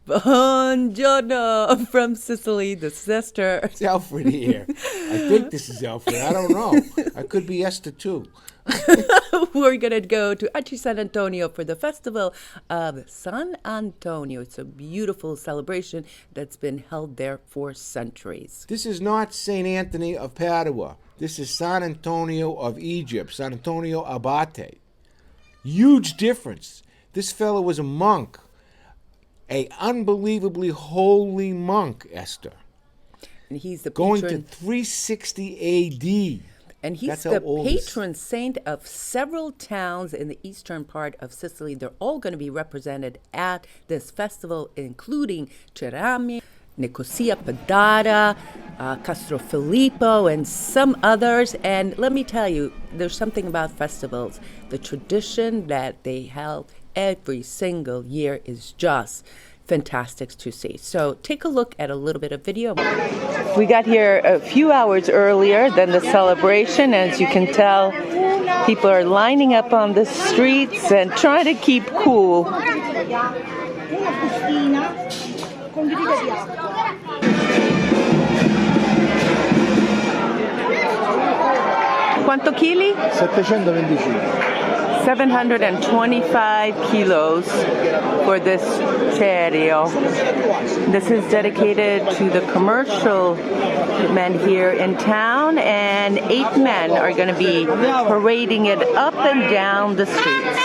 Buongiorno from Sicily, the sister. It's Alfred here. I think this is Alfred. I don't know. I could be Esther too. We're going to go to Sant'Antonio for the festival of Sant'Antonio. It's a beautiful celebration that's been held there for centuries. This is not St. Anthony of Padua. This is Sant'Antonio of Egypt, Sant'Antonio Abate. Huge difference. This fellow was a monk, a unbelievably holy monk, Esther. And he's the going patron, to 360 A.D. And he's the patron saint of several towns in the eastern part of Sicily. They're all going to be represented at this festival, including Cerami, Nicosia, Padara, Castrofilippo, and some others. And let me tell you, there's something about festivals. The tradition that they held every single year is just fantastic to see. So take a look at a little bit of video. We got here a few hours earlier than the celebration. As you can tell, people are lining up on the streets and trying to keep cool. Quanto chili? 725. 725 kilos for this cereal. This is dedicated to the commercial men here in town, and 8 men are going to be parading it up and down the streets.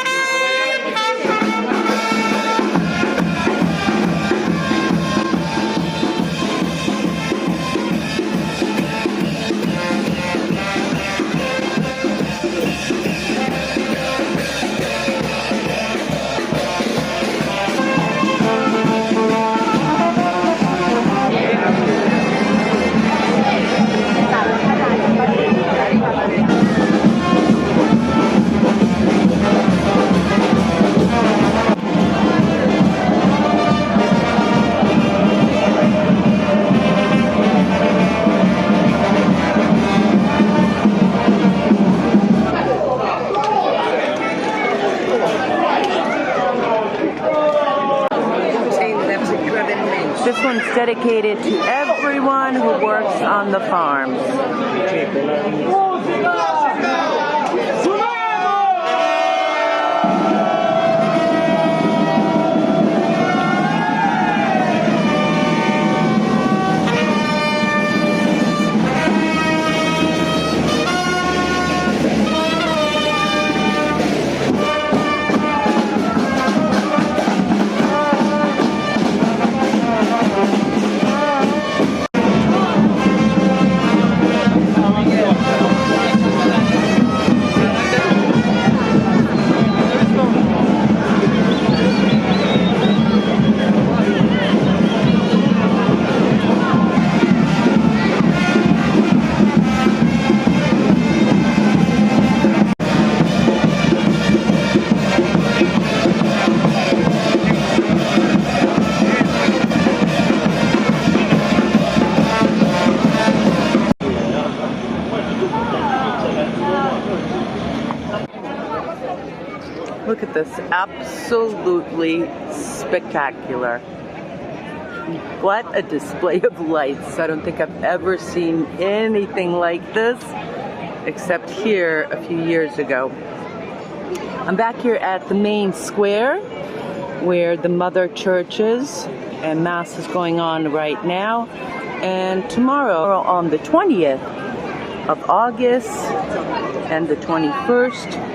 This one's dedicated to everyone who works on the farms. Look at this, absolutely spectacular. What a display of lights. I don't think I've ever seen anything like this, except here a few years ago. I'm back here at the main square, where the mother church is, and Mass is going on right now. And tomorrow, on the 20th of August and the 21st,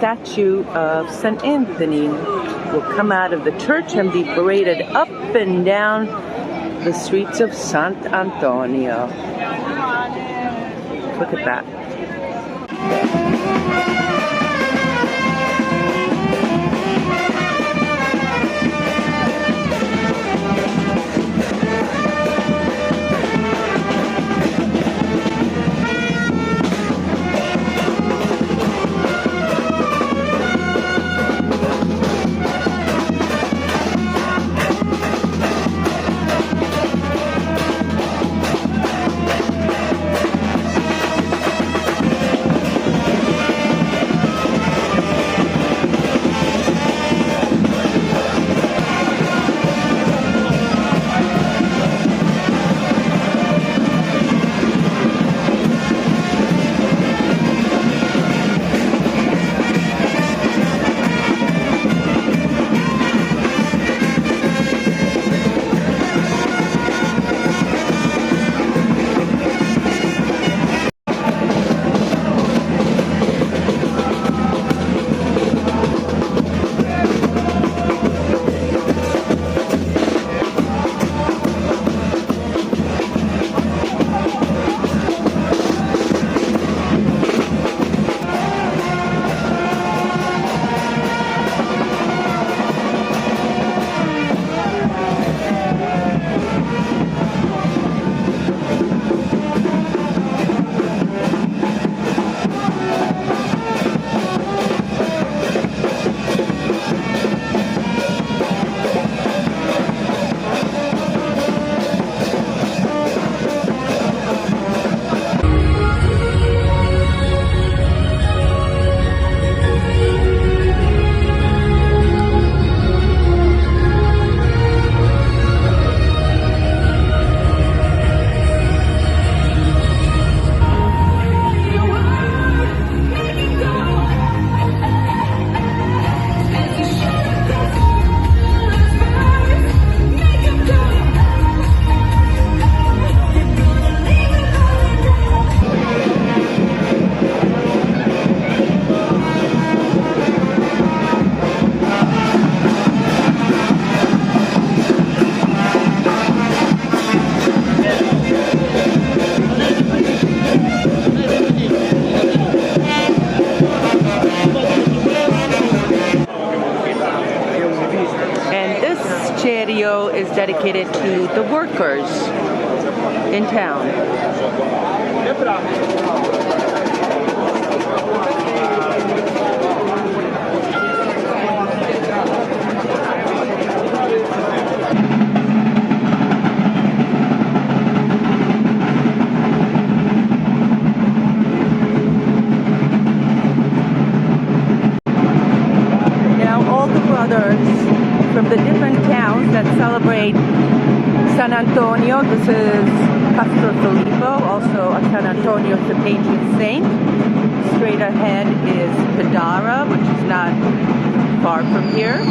statue of St. Anthony will come out of the church and be paraded up and down the streets of Sant'Antonio. Look at that. cemeterio is dedicated to the workers in town. From the different towns that celebrate Sant'Antonio. This is Castel Filippo, also a Sant'Antonio, the patron saint. Straight ahead is Padara, which is not far from here.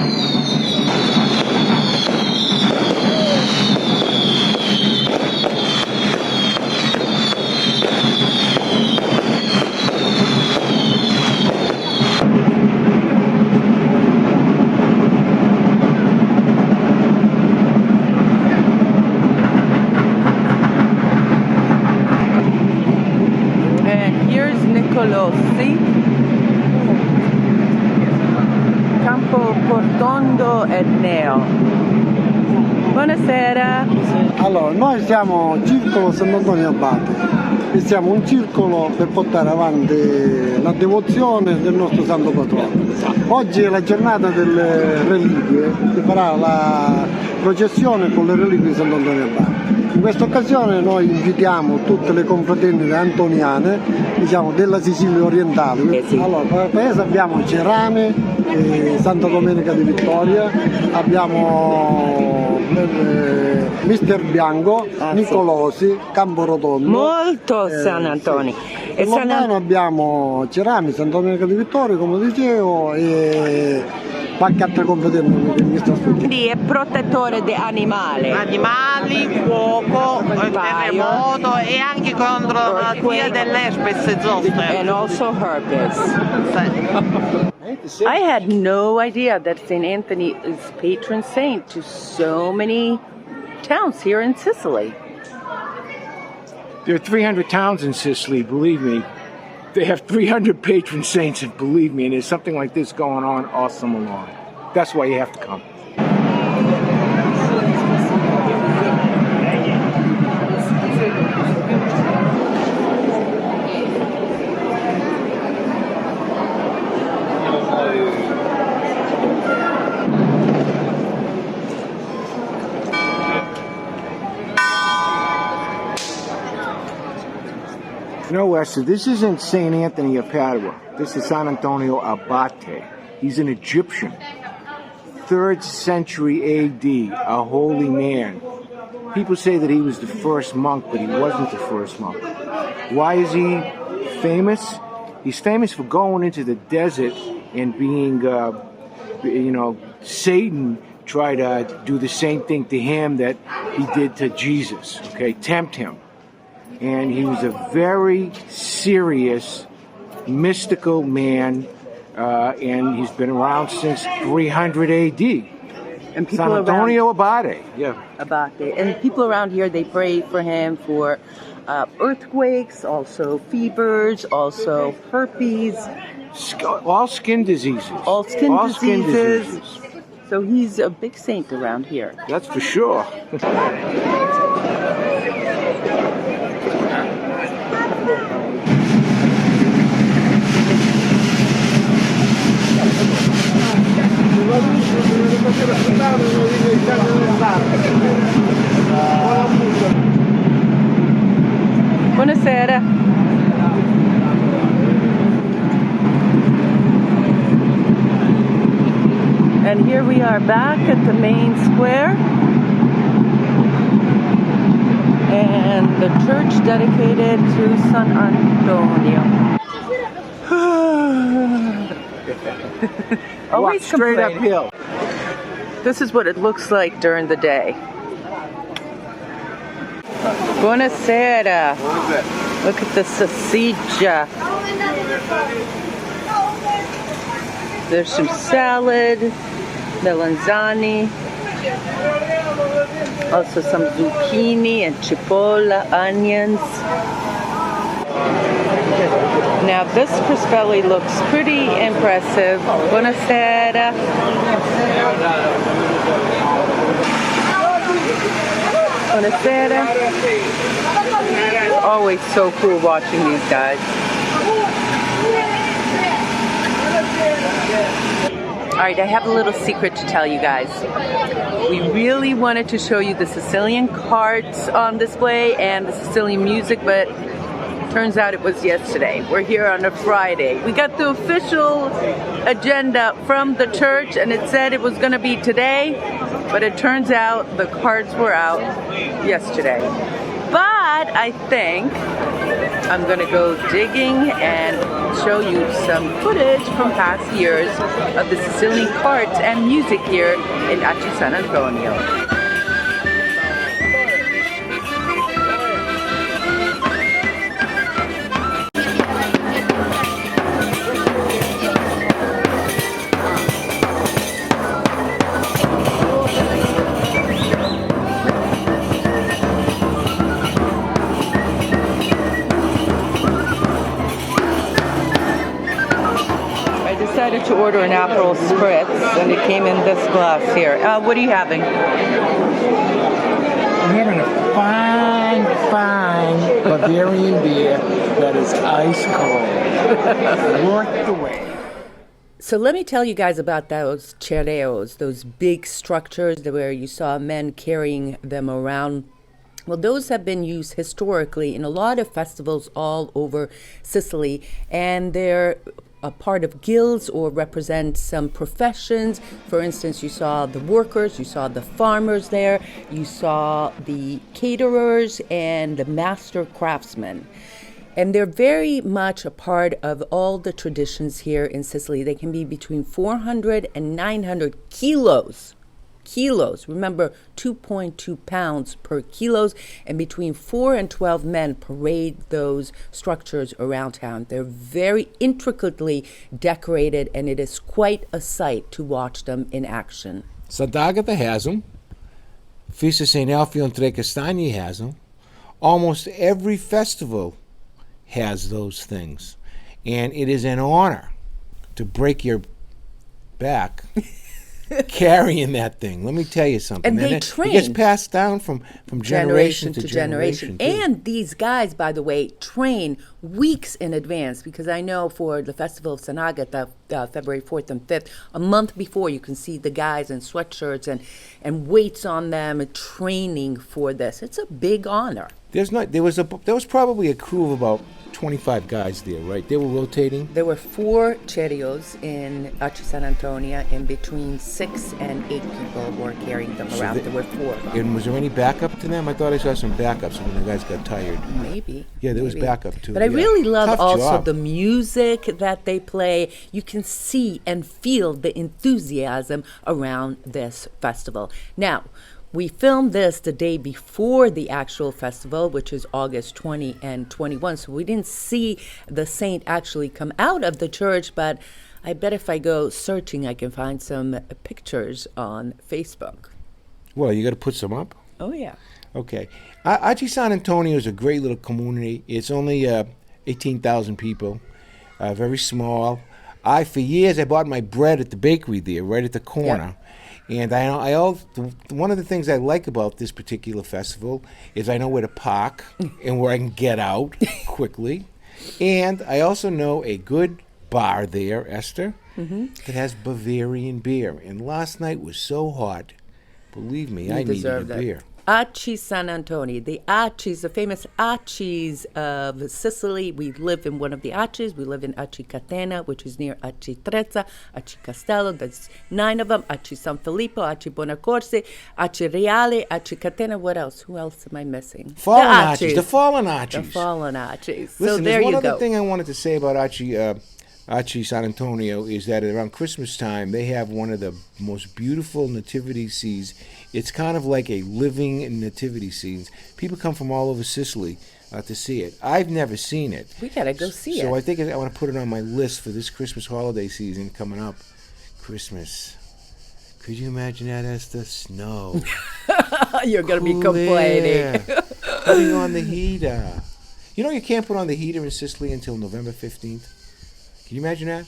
Campo Portondo e Neo. Buonasera. Allora, noi siamo Circolo Sant'Antonio Abate e siamo un circolo per portare avanti la devozione del nostro santo patrono. Oggi è la giornata delle reliquie, si farà la processione con le reliquie di Sant'Antonio Abate. In questa occasione noi invitiamo tutte le confraternite antoniane, diciamo, della Sicilia orientale. Allora, per paese abbiamo Cerame, Santa Domenica di Vittoria, abbiamo Mister Bianco, Nicolosi, Camporotondo. Molto Sant'Antonio. E lontano abbiamo Cerame, Santa Domenica di Vittoria, come dicevo, e qualche altra confraternita che mi sta sfuggendo. Quindi è protettore di animali. Animali, fuoco, terremoto e anche contro la malattia dell'herpes zoster. And also herpes. I had no idea that St. Anthony is patron saint to so many towns here in Sicily. There are 300 towns in Sicily, believe me. They have 300 patron saints, and believe me, and there's something like this going on all summer long. That's why you have to come. No, Lester, this isn't St. Anthony of Padua. This is Sant'Antonio Abate. He's an Egyptian. 3rd century AD, a holy man. People say that he was the first monk, but he wasn't the first monk. Why is he famous? He's famous for going into the desert and being, Satan tried to do the same thing to him that he did to Jesus, okay, tempt him. And he was a very serious, mystical man, and he's been around since 300 A.D. And people Sant'Antonio Abate. Yeah. Abate. And people around here, they pray for him for earthquakes, also fevers, also herpes. All skin diseases. All skin diseases. So he's a big saint around here. That's for sure. Buonasera. And here we are back at the main square. And the church dedicated to Sant'Antonio. Always straight complaining. uphill. This is what it looks like during the day. Buonasera. Look at the salsiccia. There's some salad, melanzani, also some zucchini and cipolla, onions. Now this Crispelli looks pretty impressive. Buonasera. Buonasera. It's always so cool watching these guys. All right, I have a little secret to tell you guys. We really wanted to show you the Sicilian carts on display and the Sicilian music, but turns out it was yesterday. We're here on a Friday. We got the official agenda from the church and it said it was going to be today, but it turns out the carts were out yesterday. But I think I'm going to go digging and show you some footage from past years of the Sicilian carts and music here in Sant'Antonio. Decided to order an Aperol Spritz, and it came in this glass here. What are you having? I'm having a fine Bavarian beer that is ice cold. Worth the wait. So let me tell you guys about those cereos, those big structures where you saw men carrying them around. Well, those have been used historically in a lot of festivals all over Sicily, and they're a part of guilds or represent some professions. For instance, you saw the workers, you saw the farmers there, you saw the caterers and the master craftsmen. And they're very much a part of all the traditions here in Sicily. They can be between 400 and 900 kilos. Remember, 2.2 pounds per kilos, and between 4 and 12 men parade those structures around town. They're very intricately decorated, and it is quite a sight to watch them in action. Sant'Agata has them. Feast of St. Alfio and Tre Castagni has them. Almost every festival has those things. And it is an honor to break your back carrying that thing. Let me tell you something. And they train. It gets passed down from generation to generation. And these guys, by the way, train weeks in advance, because I know for the Festival of Sant'Agata, February 4th and 5th, a month before, you can see the guys in sweatshirts and weights on them and training for this. It's a big honor. There was probably a crew of about 25 guys there, right? They were rotating. There were 4 cereos in Sant'Antonio, and between 6 and 8 people were carrying them around. There were 4 of them. And was there any backup to them? I thought I saw some backups when the guys got tired. Maybe. Yeah, there was backup too. But I really love Tough also job. the music that they play. You can see and feel the enthusiasm around this festival. Now, we filmed this the day before the actual festival, which is August 20 and 21, so we didn't see the saint actually come out of the church, but I bet if I go searching, I can find some pictures on Facebook. Well, you got to put some up? Oh, yeah. Okay. Sant'Antonio is a great little community. It's only 18,000 people, very small. For years, I bought my bread at the bakery there, right at the corner. Yep. And one of the things I like about this particular festival is I know where to park and where I can get out quickly. And I also know a good bar there, Esther, that has Bavarian beer. And last night was so hot. Believe me, I needed a beer. Aci Sant'Antonio, the Acis, the famous Acis of Sicily. We live in one of the Acis. We live in Aci Catania, which is near Aci Trezza, Aci Castello. There's 9 of them. Aci San Filippo, Aci Bonacorsi, Aci Reale, Aci Catania. What else? Who else am I missing? The fallen Acis. The fallen Acis. Listen, so there there's one you other go. thing I wanted to say about Aci Sant'Antonio is that around Christmas time, they have one of the most beautiful nativity scenes. It's kind of like a living nativity scene. People come from all over Sicily to see it. I've never seen it. We got to go see it. So I think I want to put it on my list for this Christmas holiday season coming up. Christmas. Could you imagine that as the snow? You're going to be complaining. Putting on the heater. You know you can't put on the heater in Sicily until November 15th? Can you imagine that?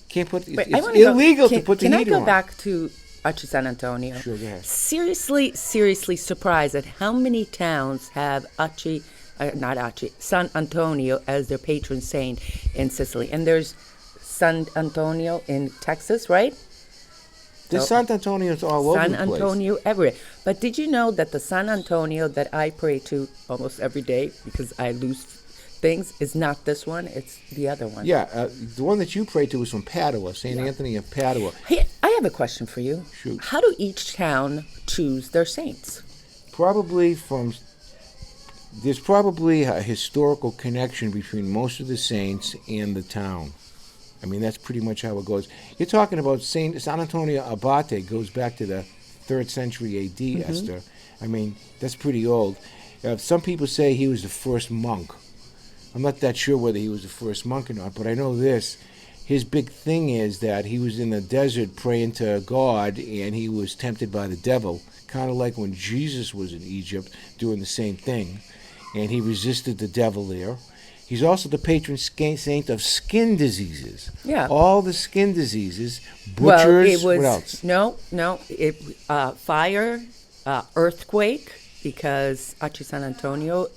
Can't put. It's illegal to put the heater on. Can I go back to Archie Sant'Antonio. Sure, go ahead. Seriously surprised at how many towns have Sant'Antonio as their patron saint in Sicily. And there's Sant'Antonio in Texas, right? The Sant'Antonios all over the place. Sant'Antonio everywhere. But did you know that the Sant'Antonio that I pray to almost every day, because I lose things, is not this one, it's the other one? Yeah, the one that you pray to is from Padua, St. Anthony of Padua. Hey, I have a question for you. Shoot. How do each town choose their saints? There's probably a historical connection between most of the saints and the town. I mean, that's pretty much how it goes. You're talking about Sant'Antonio Abate, goes back to the 3rd century A.D., Esther. I mean, that's pretty old. Some people say he was the first monk. I'm not that sure whether he was the first monk or not, but I know this. His big thing is that he was in the desert praying to God, and he was tempted by the devil, kind of like when Jesus was in Egypt doing the same thing, and he resisted the devil there. He's also the patron saint of skin diseases. Yeah. All the skin diseases, butchers, what else? Fire, earthquake, because Archie Sant'Antonio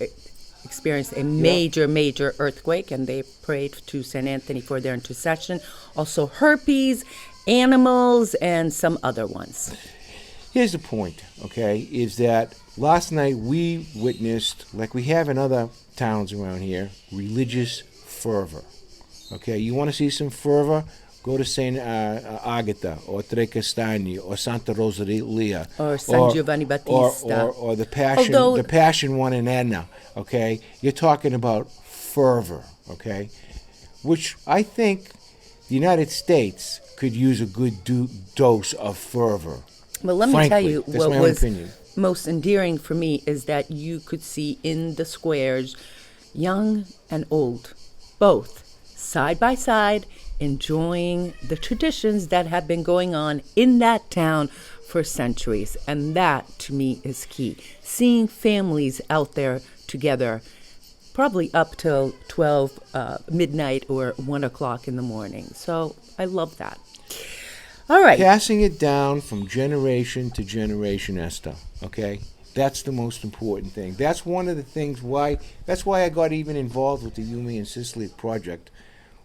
experienced a major earthquake, and they prayed to St. Anthony for their intercession. Also herpes, animals, and some other ones. Here's the point, okay, is that last night we witnessed, like we have in other towns around here, religious fervor. Okay, you want to see some fervor? Go to St. Agata or Tre Castagni or Santa Rosalia or San Giovanni Battista or the Passion one in Etna. Okay, you're talking about fervor. Okay, which I think the United States could use a good dose of fervor. Well, let me tell you that's what my own was opinion. Most endearing for me is that you could see in the squares young and old, both side by side, enjoying the traditions that have been going on in that town for centuries. And that, to me, is key. Seeing families out there together, probably up till 12 midnight or 1 o'clock in the morning. So I love that. All right. Passing it down from generation to generation, Esther, okay? That's the most important thing. That's one of the things that's why I got even involved with the Yumi in Sicily project,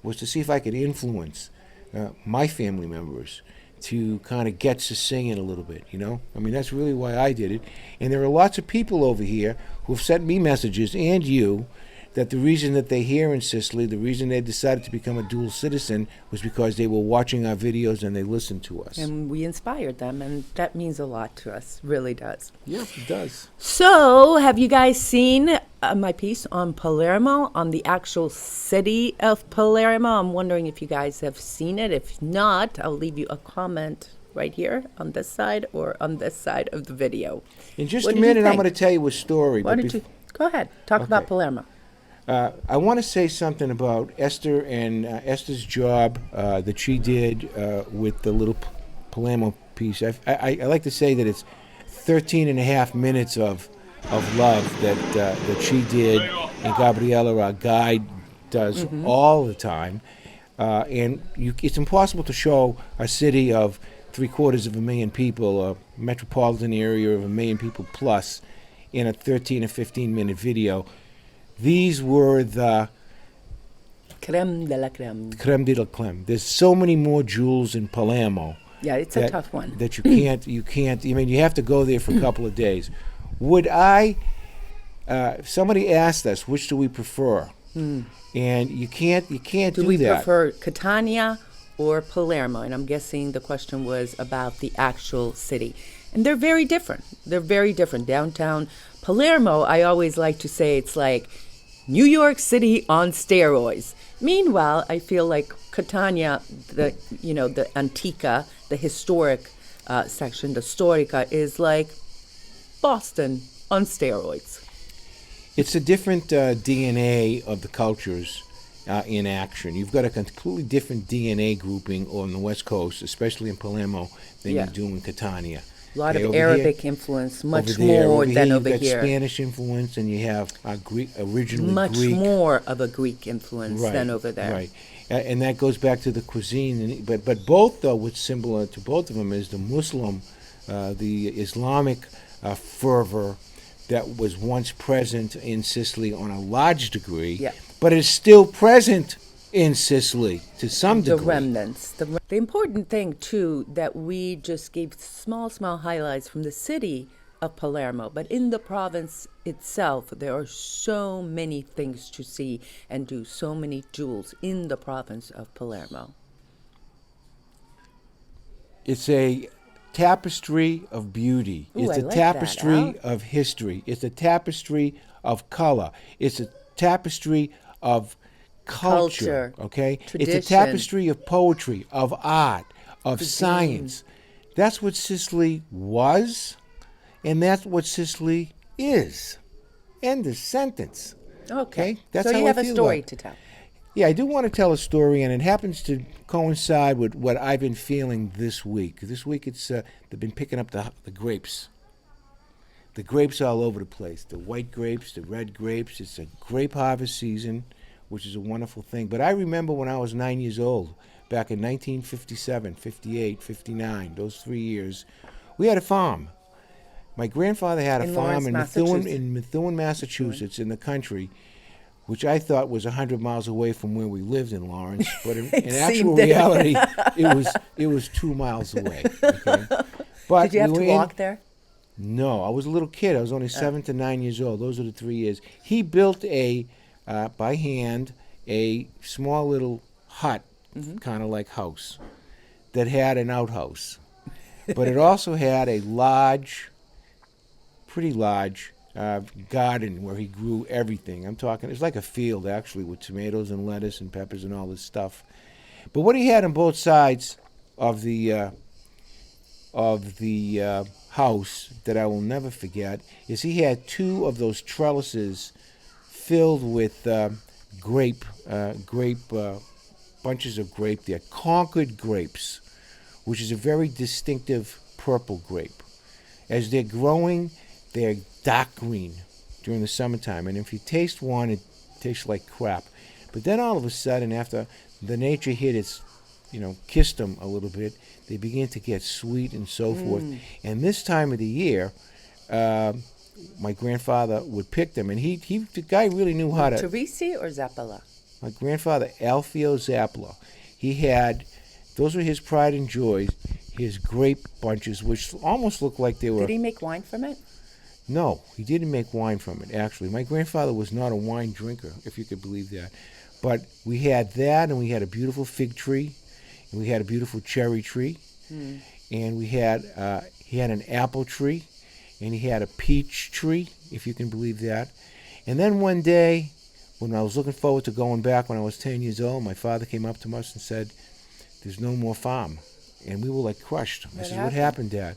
was to see if I could influence my family members to kind of get to singing a little bit, you know? I mean, that's really why I did it. And there are lots of people over here who have sent me messages, and you, that the reason that they're here in Sicily, the reason they decided to become a dual citizen, was because they were watching our videos and they listened to us. And we inspired them, and that means a lot to us, really does. Yeah, it does. So, have you guys seen my piece on Palermo, on the actual city of Palermo? I'm wondering if you guys have seen it. If not, I'll leave you a comment right here on this side or on this side of the video. In just What a did you minute, I'm think? going to tell you a story. Why don't you go ahead, talk about Palermo. I want to say something about Esther and Esther's job that she did with the little Palermo piece. I like to say that it's 13 and a half minutes of love that she did, and Gabriella, our guide, does all the time. And it's impossible to show a city of 750,000 people, a metropolitan area of 1 million people plus, in a 13 or 15-minute video. These were the Creme de la creme. creme de la creme. There's so many more jewels in Palermo. Yeah, it's a tough one. That you can't, I mean, you have to go there for a couple of days. If somebody asked us, which do we prefer? And you can't do Do we that. prefer Catania or Palermo? And I'm guessing the question was about the actual city. And they're very different. They're very different. Downtown Palermo, I always like to say it's like New York City on steroids. Meanwhile, I feel like Catania, the Antica, the historic section, the Storica, is like Boston on steroids. It's a different DNA of the cultures in action. You've got a completely different DNA grouping on the West Coast, especially in Palermo, than you do in Catania. A lot of over Arabic here, influence, much over more than over you've got here. Spanish influence, and you have originally Much Greek. more of a Greek influence Right, than over there. Right. and that goes back to the cuisine. But both, though, what's similar to both of them is the Muslim, the Islamic fervor that was once present in Sicily on a large degree, Yeah. but is still present in Sicily to some The degree. remnants. The important thing, too, that we just gave small highlights from the city of Palermo, but in the province itself, there are so many things to see and do, so many jewels in the province of Palermo. It's a tapestry of beauty. Ooh, It's I a like that, tapestry Al. of history. It's a tapestry of color. It's a tapestry of culture. Okay? It's Tradition. a tapestry of poetry, of art, of science. That's what Sicily was, and that's what Sicily is. End of sentence. Okay. That's so how you I have a feel story about it. to tell. Yeah, I do want to tell a story, and it happens to coincide with what I've been feeling this week. This week, they've been picking up the grapes. The grapes all over the place. The white grapes, the red grapes. It's a grape harvest season, which is a wonderful thing. But I remember when I was 9 years old, back in 1957, 58, 59, those 3 years, we had a farm. My grandfather had a In farm Lawrence, in Methuen, Massachusetts, in the country, which I thought was 100 miles away from where we lived in Lawrence, but in actual seemed it. reality, it was 2 miles away. Okay? But Did you have we to were walk there? No, I was a little kid. I was only 7 to 9 years old. Those are the 3 years. He built by hand, a small little hut, kind of like house, that had an outhouse. But it also had a pretty large garden where he grew everything. I'm talking, it's like a field actually with tomatoes and lettuce and peppers and all this stuff. But what he had on both sides of the house that I will never forget is he had 2 of those trellises filled with bunches of grape. They're Concord grapes, which is a very distinctive purple grape. As they're growing, they're dark green during the summertime, and if you taste one, it tastes like crap. But then all of a sudden, after the nature hit its, kissed them a little bit, they begin to get sweet and so forth. And this time of the year, my grandfather would pick them, and the guy really knew how to. Teresi or Zappala? My grandfather, Alfio Zappala, those were his pride and joys, his grape bunches, which almost looked like they were. Did he make wine from it? No, he didn't make wine from it, actually. My grandfather was not a wine drinker, if you could believe that. But we had that, and we had a beautiful fig tree, and we had a beautiful cherry tree, and he had an apple tree, and he had a peach tree, if you can believe that. And then one day, when I was looking forward to going back when I was 10 years old, my father came up to us and said, "There's no more farm." And we were like crushed. I said, "What happened, Dad?"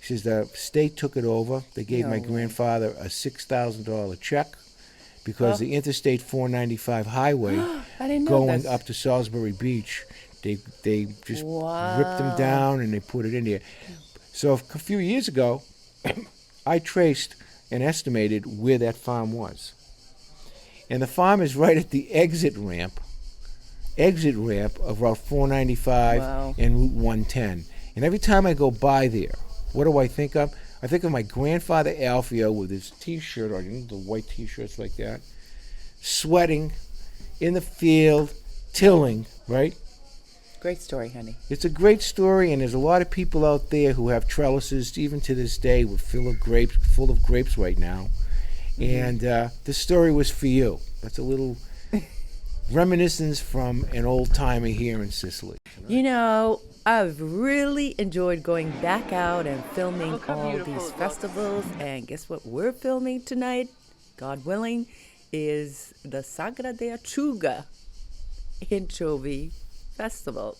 He says, "The state took it over. They gave my grandfather a $6,000 check because the Interstate 495 highway I didn't know going this. up to Salisbury Beach, they just ripped them down and they put it in there." So a few years ago, I traced and estimated where that farm was. And the farm is right at the exit ramp of Route 495 and Route 110. And every time I go by there, what do I think of? I think of my grandfather Alfio with his T-shirt on, the white T-shirts like that, sweating in the field, tilling, right? Great story, honey. It's a great story, and there's a lot of people out there who have trellises, even to this day, full of grapes right now. And this story was for you. That's a little reminiscence from an old timer here in Sicily. I've really enjoyed going back out and filming all these festivals. And guess what we're filming tonight, God willing, is the Sagra de Acciuga Anchovy Festival.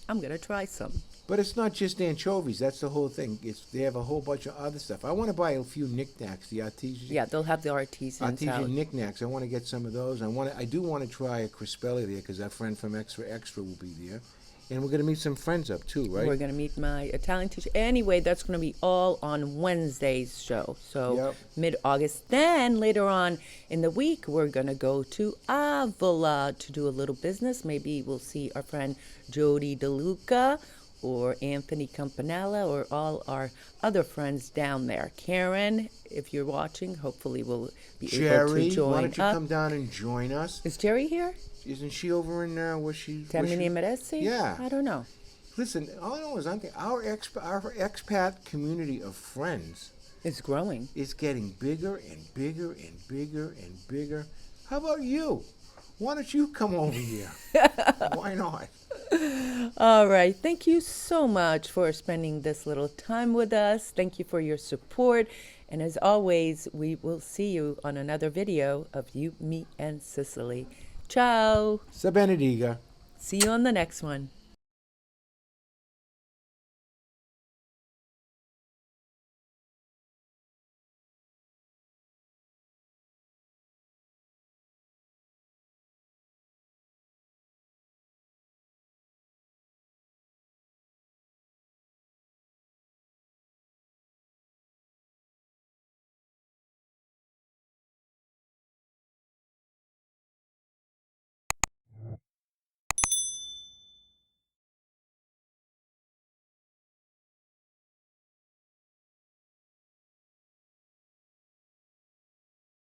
I'm going to try some. But it's not just anchovies. That's the whole thing. They have a whole bunch of other stuff. I want to buy a few knickknacks, the artisan. Yeah, they'll have the artisan knickknacks. I want to get some of those. I do want to try a crispelli there because our friend from Extra Extra will be there. And we're gonna meet some friends up too, right? We're going to meet my Italian teacher. Anyway, that's going to be all on Wednesday's show. So Yep. mid-August. Then later on in the week, we're going to go to Avola to do a little business. Maybe we'll see our friend Jody DeLuca or Anthony Campanella or all our other friends down there. Karen, if you're watching, hopefully we'll be able to Jerry, join why don't you up. come down and join us? Is Jerry here? Isn't she over in where she? Termini Meresi? Yeah. I don't know. Listen, all I know is our expat community of friends It's growing. is getting bigger and bigger and bigger and bigger. How about you? Why don't you come over here? Why not? All right. Thank you so much for spending this little time with us. Thank you for your support. And as always, we will see you on another video of You, Me, and Sicily. Ciao. Sa benediga. See you on the next one.